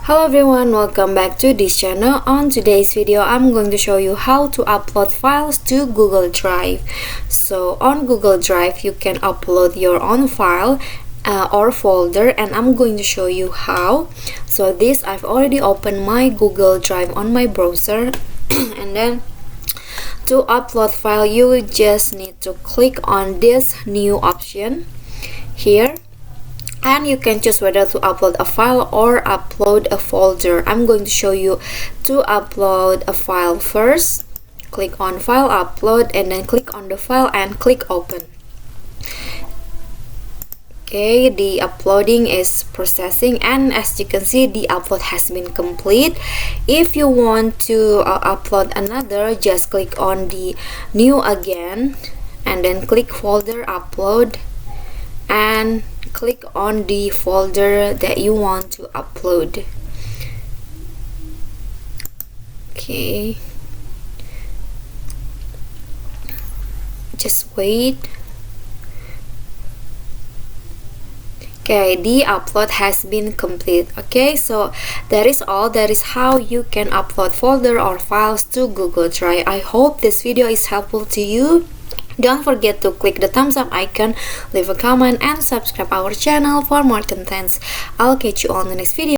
Hello everyone, welcome back to this channel. On today's video, I'm going to show you how to upload files to Google Drive. So on Google Drive, you can upload your own file or folder, and I'm going to show you how. So this, I've already opened my Google Drive on my browser and then to upload file, you just need to click on this new option here. And you can choose whether to upload a file or upload a folder. I'm going to show you to upload a file first. Click on file, upload, and then click on the file and click open. Okay, the uploading is processing, and as you can see, the upload has been complete. If you want to upload another, just click on the new again and then click folder, upload, and click on the folder that you want to upload. Okay, just wait. Okay, the upload has been complete. Okay, so that is all. That is how you can upload folder or files to Google Drive. I hope this video is helpful to you. Don't forget to click the thumbs up icon, leave a comment, and subscribe our channel for more contents. I'll catch you on the next video.